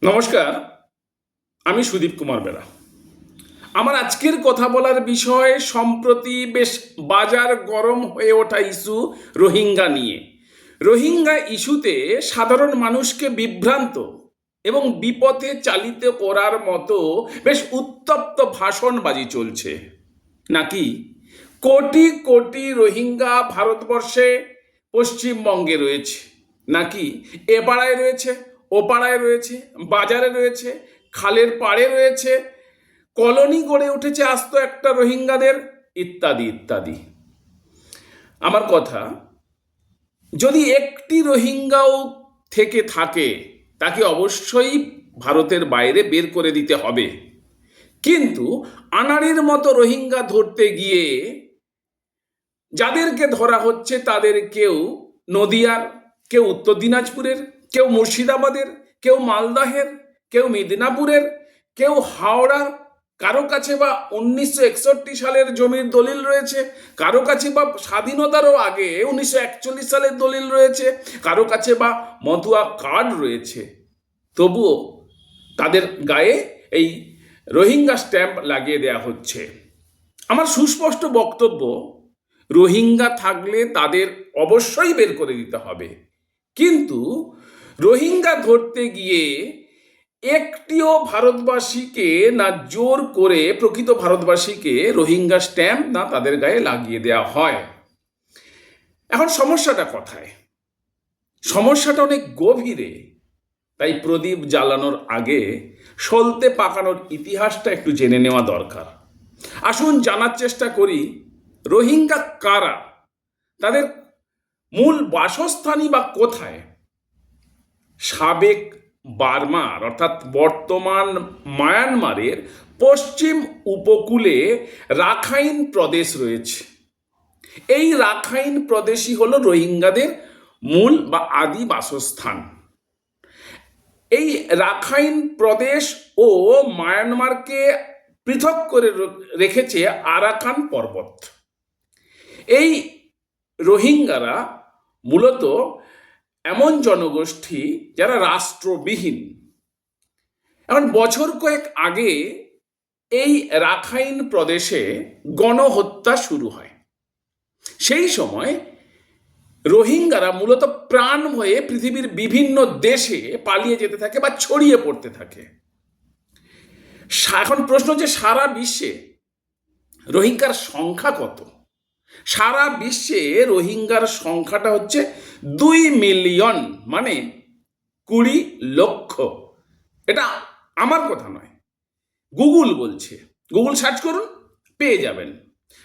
নমস্কার, আমি সুদীপ কুমার বেরা। আমার আজকের কথা বলার বিষয় সম্প্রতি বেশ বাজার গরম হয়ে ওঠা ইস্যু রোহিঙ্গা নিয়ে। রোহিঙ্গা ইস্যুতে সাধারণ মানুষকে বিভ্রান্ত এবং বিপথে চালিত করার মতো বেশ উত্তপ্ত ভাষণবাজি চলছে। নাকি কোটি কোটি রোহিঙ্গা ভারতবর্ষে পশ্চিমবঙ্গে রয়েছে, নাকি এ পাড়ায় রয়েছে, ও পাড়ায় রয়েছে, বাজারে রয়েছে, খালের পাড়ে রয়েছে, কলোনি গড়ে উঠেছে আস্ত একটা রোহিঙ্গাদের, ইত্যাদি ইত্যাদি। আমার কথা, যদি একটি রোহিঙ্গাও থেকে থাকে তাকে অবশ্যই ভারতের বাইরে বের করে দিতে হবে। কিন্তু আনাড়ির মতো রোহিঙ্গা ধরতে গিয়ে যাদেরকে ধরা হচ্ছে তাদের কেউ নদিয়ার, কেউ উত্তর দিনাজপুরের, কেউ মুর্শিদাবাদের, কেউ মালদাহের, কেউ মেদিনীপুরের, কেউ হাওড়ার, কারো কাছে বা 1961 সালের জমির দলিল রয়েছে, কারো কাছে বা স্বাধীনতারও আগে 1941 সালের দলিল রয়েছে, কারো কাছে বা মতুয়া কার্ড রয়েছে। তবুও তাদের গায়ে এই রোহিঙ্গা স্ট্যাম্প লাগিয়ে দেয়া হচ্ছে। আমার সুস্পষ্ট বক্তব্য, রোহিঙ্গা থাকলে তাদের অবশ্যই বের করে দিতে হবে। কিন্তু রোহিঙ্গা ধরতে গিয়ে একটিও ভারতবাসীকে না জোর করে প্রকৃত ভারতবাসীকে রোহিঙ্গা স্ট্যাম্প না তাদের গায়ে লাগিয়ে দেওয়া হয়। এখন সমস্যাটা কোথায়? সমস্যাটা অনেক গভীরে। তাই প্রদীপ জ্বালানোর আগে সলতে পাকানোর ইতিহাসটা একটু জেনে নেওয়া দরকার। আসুন জানার চেষ্টা করি রোহিঙ্গা কারা, তাদের মূল বাসস্থানই বা কোথায়। সাবেক বার্মার অর্থাৎ বর্তমান মায়ানমারের পশ্চিম উপকূলে রাখাইন প্রদেশ রয়েছে। এই রাখাইন প্রদেশই হলো রোহিঙ্গাদের মূল বা আদি বাসস্থান। এই রাখাইন প্রদেশ ও মায়ানমারকে পৃথক করে রেখেছে আরাকান পর্বত। এই রোহিঙ্গারা মূলত এমন জনগোষ্ঠী যারা রাষ্ট্রবিহীন। এখন বছর কয়েক আগে এই রাখাইন প্রদেশে গণহত্যা শুরু হয়। সেই সময় রোহিঙ্গারা মূলত প্রাণ ভয়ে পৃথিবীর বিভিন্ন দেশে পালিয়ে যেতে থাকে বা ছড়িয়ে পড়তে থাকে। এখন প্রশ্ন হচ্ছে, সারা বিশ্বে রোহিঙ্গার সংখ্যা কত? সারা বিশ্বে রোহিঙ্গার সংখ্যাটা হচ্ছে 2 মিলিয়ন, মানে 20 লক্ষ। এটা আমার কথা নয়, গুগল বলছে। গুগল সার্চ করুন, পেয়ে যাবেন।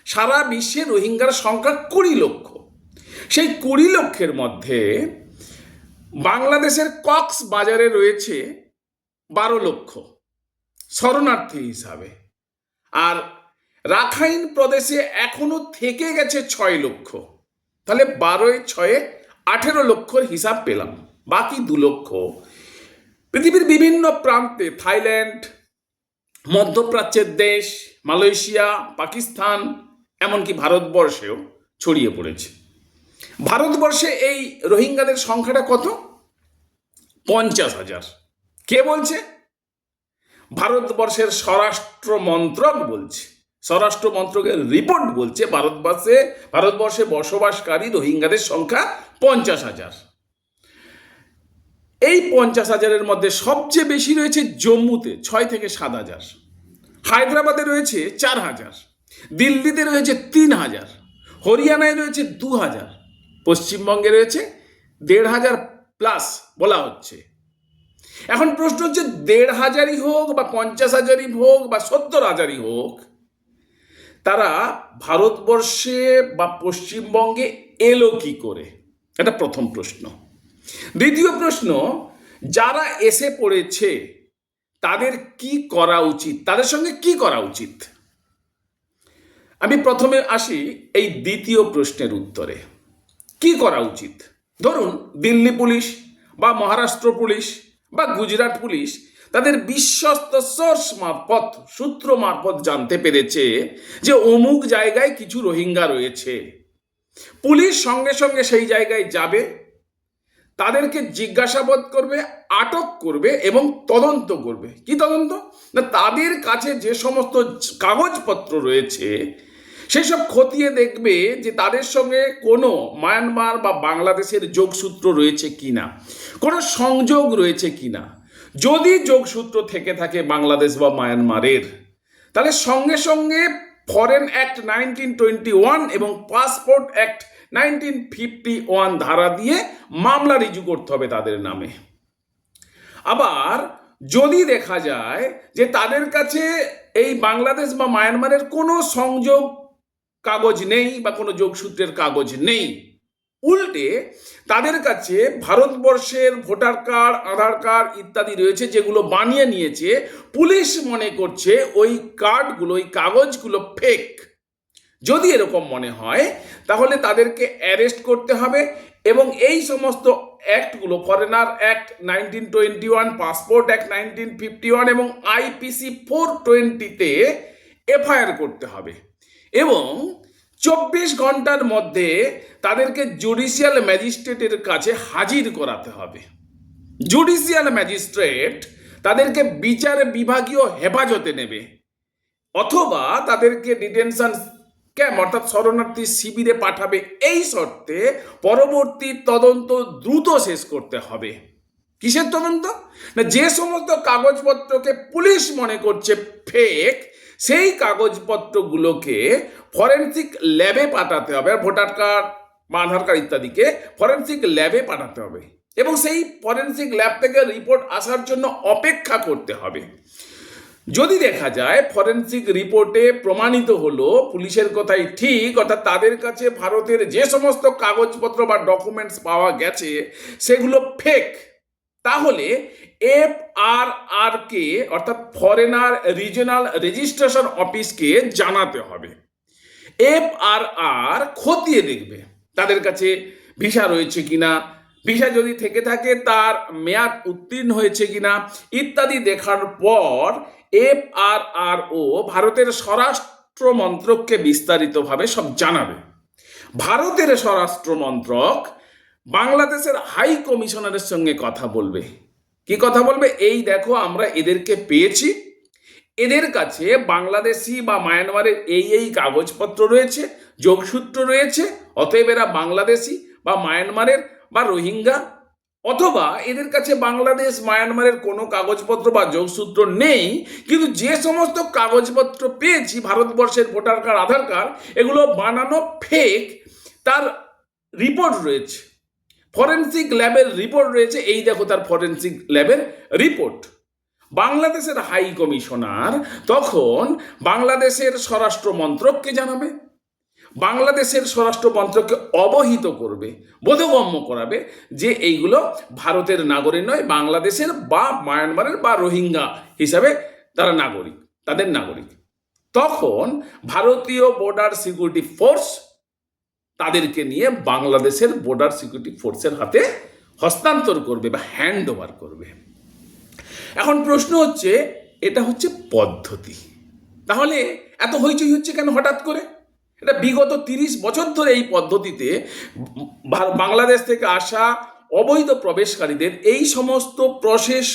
সারা বিশ্বে রোহিঙ্গার সংখ্যা 20 লক্ষ। সেই 20 লক্ষের মধ্যে বাংলাদেশের কক্সবাজারে রয়েছে 12 লক্ষ শরণার্থী হিসাবে, আর রাখাইন প্রদেশে এখনো থেকে গেছে 6 লক্ষ। তাহলে 12-6 18 লক্ষর হিসাব পেলাম। বাকি 2 লক্ষ পৃথিবীর বিভিন্ন প্রান্তে, থাইল্যান্ড, মধ্যপ্রাচ্যের দেশ, মালয়েশিয়া, পাকিস্তান, এমনকি ভারতবর্ষেও ছড়িয়ে পড়েছে। ভারতবর্ষে এই রোহিঙ্গাদের সংখ্যাটা কত? 50,000। কে বলছে? ভারতবর্ষের স্বরাষ্ট্র মন্ত্রক বলছে। স্বরাষ্ট্র মন্ত্রকের রিপোর্ট বলছে ভারতবর্ষে বসবাসকারী রোহিঙ্গাদের সংখ্যা 50,000। এই 50,000-এর মধ্যে সবচেয়ে বেশি রয়েছে জম্মুতে 6 থেকে 7,000, হায়দ্রাবাদে রয়েছে 4,000, দিল্লিতে রয়েছে 3,000, হরিয়ানায় রয়েছে 2,000, পশ্চিমবঙ্গে রয়েছে 1,500 প্লাস বলা হচ্ছে। এখন প্রশ্ন হচ্ছে, 1,500-ই হোক বা 50,000-ই হোক বা 70,000-ই হোক, তারা ভারতবর্ষে বা পশ্চিমবঙ্গে এলো কি করে? এটা প্রথম প্রশ্ন। দ্বিতীয় প্রশ্ন, যারা এসে পড়েছে তাদের কি করা উচিত, তাদের সঙ্গে কি করা উচিত? আমি প্রথমে আসি এই দ্বিতীয় প্রশ্নের উত্তরে। কি করা উচিত? ধরুন দিল্লি পুলিশ বা মহারাষ্ট্র পুলিশ বা গুজরাট পুলিশ তাদের বিশ্বস্ত সোর্স মারফত, সূত্র মারফত জানতে পেরেছে যে অমুক জায়গায় কিছু রোহিঙ্গা রয়েছে। পুলিশ সঙ্গে সঙ্গে সেই জায়গায় যাবে, তাদেরকে জিজ্ঞাসাবাদ করবে, আটক করবে এবং তদন্ত করবে। কি তদন্ত? না, তাদের কাছে যে সমস্ত কাগজপত্র রয়েছে সেসব খতিয়ে দেখবে যে তাদের সঙ্গে কোনো মায়ানমার বা বাংলাদেশের যোগসূত্র রয়েছে কিনা, কোনো সংযোগ রয়েছে কিনা। যদি যোগসূত্র থেকে থাকে বাংলাদেশ বা মায়ানমারের, তাহলে সঙ্গে সঙ্গে ফরেন অ্যাক্ট 1921 এবং পাসপোর্ট অ্যাক্ট 1951 ধারা দিয়ে মামলা রিজু করতে হবে তাদের নামে। আবার যদি দেখা যায় যে তাদের কাছে এই বাংলাদেশ বা মায়ানমারের কোনো সংযোগ কাগজ নেই বা কোনো যোগসূত্রের কাগজ নেই, উল্টে তাদের কাছে ভারতবর্ষের ভোটার কার্ড, আধার কার্ড ইত্যাদি রয়েছে যেগুলো বানিয়ে নিয়েছে, পুলিশ মনে করছে ওই কার্ডগুলো, ওই কাগজগুলো ফেক, যদি এরকম মনে হয় তাহলে তাদেরকে অ্যারেস্ট করতে হবে এবং এই সমস্ত অ্যাক্টগুলো, ফরেনার অ্যাক্ট 1921, পাসপোর্ট অ্যাক্ট 1951 এবং IPC 420-তে এফআইআর করতে হবে এবং 24 ঘন্টার মধ্যে তাদেরকে জুডিশিয়াল ম্যাজিস্ট্রেটের কাছে হাজির করাতে হবে। জুডিশিয়াল ম্যাজিস্ট্রেট তাদেরকে বিচার বিভাগীয় হেফাজতে নেবে অথবা তাদেরকে ডিটেনশন ক্যাম্প অর্থাৎ শরণার্থী শিবিরে পাঠাবে, এই শর্তে পরবর্তী তদন্ত দ্রুত শেষ করতে হবে। কিসের তদন্ত? না, যে সমস্ত কাগজপত্রকে পুলিশ মনে করছে ফেক, সেই কাগজপত্রগুলোকে ফরেনসিক ল্যাবে পাঠাতে হবে, ভোটার কার্ড বা আধার কার্ড ইত্যাদিকে ফরেনসিক ল্যাবে পাঠাতে হবে এবং সেই ফরেনসিক ল্যাব থেকে রিপোর্ট আসার জন্য অপেক্ষা করতে হবে। যদি দেখা যায় ফরেনসিক রিপোর্টে প্রমাণিত হলো পুলিশের কথাই ঠিক, অর্থাৎ তাদের কাছে ভারতের যে সমস্ত কাগজপত্র বা ডকুমেন্টস পাওয়া গেছে সেগুলো ফেক, তাহলে FRR-কে অর্থাৎ ফরেনার রিজিওনাল রেজিস্ট্রেশন অফিসকে জানাতে হবে। FRR খতিয়ে দেখবে তাদের কাছে ভিসা রয়েছে কিনা, ভিসা যদি থেকে থাকে তার মেয়াদ উত্তীর্ণ হয়েছে কিনা ইত্যাদি দেখার পর FRRO ভারতের স্বরাষ্ট্র মন্ত্রককে বিস্তারিতভাবে সব জানাবে। ভারতের স্বরাষ্ট্র মন্ত্রক বাংলাদেশের হাই কমিশনারের সঙ্গে কথা বলবে। কি কথা বলবে? এই দেখো, আমরা এদেরকে পেয়েছি, এদের কাছে বাংলাদেশি বা মায়ানমারের এই কাগজপত্র রয়েছে, যোগসূত্র রয়েছে, অতএব এরা বাংলাদেশি বা মায়ানমারের বা রোহিঙ্গা, অথবা এদের কাছে বাংলাদেশ মায়ানমারের কোনো কাগজপত্র বা যোগসূত্র নেই, কিন্তু যে সমস্ত কাগজপত্র পেয়েছি, ভারতবর্ষের ভোটার কার্ড, আধার কার্ড, এগুলো বানানো ফেক, তার রিপোর্ট রয়েছে, ফরেনসিক ল্যাবের রিপোর্ট রয়েছে, এই দেখো তার ফরেনসিক ল্যাবের রিপোর্ট। বাংলাদেশের হাই কমিশনার তখন বাংলাদেশের স্বরাষ্ট্র মন্ত্রককে জানাবে, বাংলাদেশের স্বরাষ্ট্র মন্ত্রককে অবহিত করবে, বোধগম্য করাবে যে এইগুলো ভারতের নাগরিক নয়, বাংলাদেশের বা মায়ানমারের বা রোহিঙ্গা হিসাবে তারা নাগরিক, তাদের নাগরিক। তখন ভারতীয় বর্ডার সিকিউরিটি ফোর্স তাদেরকে নিয়ে বাংলাদেশের বর্ডার সিকিউরিটি ফোর্সের হাতে হস্তান্তর করবে বা হ্যান্ড ওভার করবে। এখন প্রশ্ন হচ্ছে, এটা হচ্ছে পদ্ধতি, তাহলে এত হইচই হচ্ছে কেন হঠাৎ করে? এটা বিগত 30 বছর ধরে এই পদ্ধতিতে বাংলাদেশ থেকে আসা অবৈধ প্রবেশকারীদের এই সমস্ত প্রসেস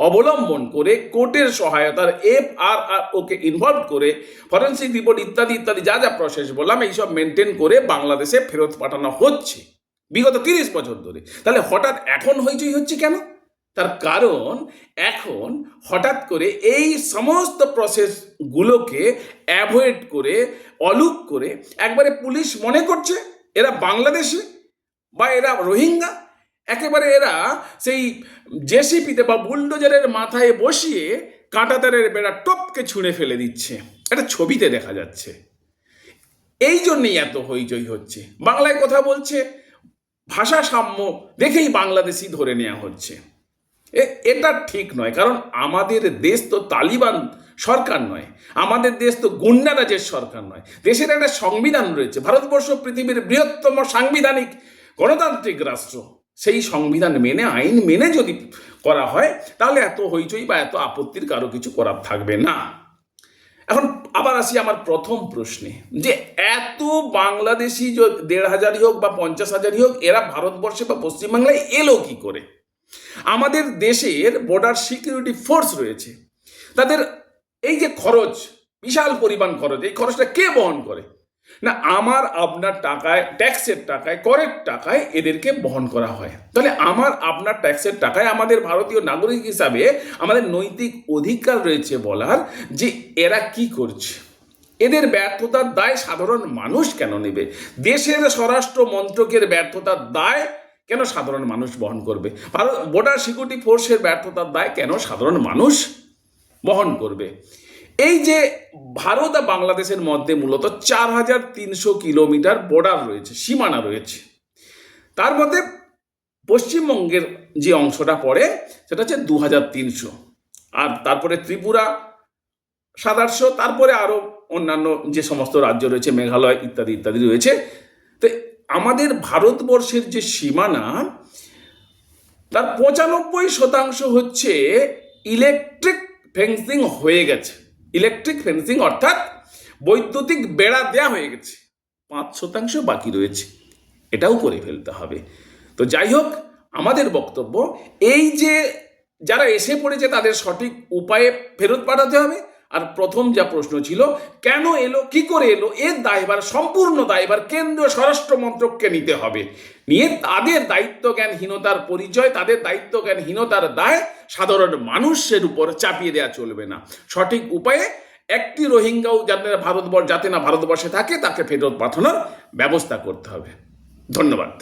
অবলম্বন করে কোর্টের সহায়তার FRRO-কে ইনভলভ করে ফরেনসিক রিপোর্ট ইত্যাদি ইত্যাদি যা যা প্রসেস বললাম এইসব মেনটেন করে বাংলাদেশে ফেরত পাঠানো হচ্ছে বিগত 30 বছর ধরে। তাহলে হঠাৎ এখন হইচই হচ্ছে কেন? তার কারণ এখন হঠাৎ করে এই সমস্ত প্রসেসগুলোকে অ্যাভয়েড করে, অলুক করে একবারে পুলিশ মনে করছে এরা বাংলাদেশি বা এরা রোহিঙ্গা, একেবারে এরা সেই জেসিপিতে বা বুলডোজারের মাথায় বসিয়ে কাঁটাতারের বেড়া টপকে ছুঁড়ে ফেলে দিচ্ছে, একটা ছবিতে দেখা যাচ্ছে। এই জন্যই এত হইচই হচ্ছে। বাংলায় কথা বলছে, ভাষা সাম্য দেখেই বাংলাদেশি ধরে নেওয়া হচ্ছে। এটা ঠিক নয়, কারণ আমাদের দেশ তো তালিবান সরকার নয়, আমাদের দেশ তো গুন্ডারাজের সরকার নয়। দেশের একটা সংবিধান রয়েছে, ভারতবর্ষ পৃথিবীর বৃহত্তম সাংবিধানিক গণতান্ত্রিক রাষ্ট্র। সেই সংবিধান মেনে, আইন মেনে যদি করা হয় তাহলে এত হইচই বা এত আপত্তির কারো কিছু করার থাকবে না। এখন আবার আসি আমার প্রথম প্রশ্নে, যে এত বাংলাদেশি ১,৫০০ হোক বা ৫০,০০০ হোক, এরা ভারতবর্ষে বা পশ্চিমবাংলায় এলো কি করে? আমাদের দেশের বর্ডার সিকিউরিটি ফোর্স রয়েছে, তাদের এই যে খরচ, বিশাল পরিমাণ খরচ, এই খরচটা কে বহন করে? না, আমার আপনার টাকায়, ট্যাক্সের টাকায়, করের টাকায় এদেরকে বহন করা হয়। তাহলে আমার আপনার ট্যাক্সের টাকায় আমাদের ভারতীয় নাগরিক হিসাবে আমাদের নৈতিক অধিকার রয়েছে বলার যে এরা কি করছে। এদের ব্যর্থতার দায় সাধারণ মানুষ কেন নেবে? দেশের স্বরাষ্ট্র মন্ত্রকের ব্যর্থতার দায় কেন সাধারণ মানুষ বহন করবে? ভারত বর্ডার সিকিউরিটি ফোর্সের ব্যর্থতার দায় কেন সাধারণ মানুষ বহন করবে? এই যে ভারত আর বাংলাদেশের মধ্যে মূলত ৪,৩০০ কিলোমিটার বর্ডার রয়েছে, সীমানা রয়েছে। তার মধ্যে পশ্চিমবঙ্গের যে অংশটা পড়ে সেটা হচ্ছে ২,৩০০, আর তারপরে ত্রিপুরা ৭,৮০০, তারপরে আরও অন্যান্য যে সমস্ত রাজ্য রয়েছে, মেঘালয় ইত্যাদি ইত্যাদি রয়েছে। তো আমাদের ভারতবর্ষের যে সীমানা, তার ৯৫% হচ্ছে ইলেকট্রিক ফেন্সিং হয়ে গেছে। ইলেকট্রিক ফেন্সিং অর্থাৎ বৈদ্যুতিক বেড়া দেয়া হয়ে গেছে, ৫% বাকি রয়েছে, এটাও করে ফেলতে হবে। তো যাই হোক, আমাদের বক্তব্য এই যে যারা এসে পড়েছে তাদের সঠিক উপায়ে ফেরত পাঠাতে হবে। আর প্রথম যা প্রশ্ন ছিল, কেন এলো, কি করে এলো, এর দায়ভার, সম্পূর্ণ দায়ভার কেন্দ্রীয় স্বরাষ্ট্র মন্ত্রককে নিতে হবে। নিয়ে তাদের দায়িত্বজ্ঞানহীনতার পরিচয়, তাদের দায়িত্বজ্ঞানহীনতার দায় সাধারণ মানুষের উপর চাপিয়ে দেওয়া চলবে না। সঠিক উপায়ে একটি রোহিঙ্গাও যাতে না ভারতবর্ষে থাকে, তাকে ফেরত পাঠানোর ব্যবস্থা করতে হবে। ধন্যবাদ।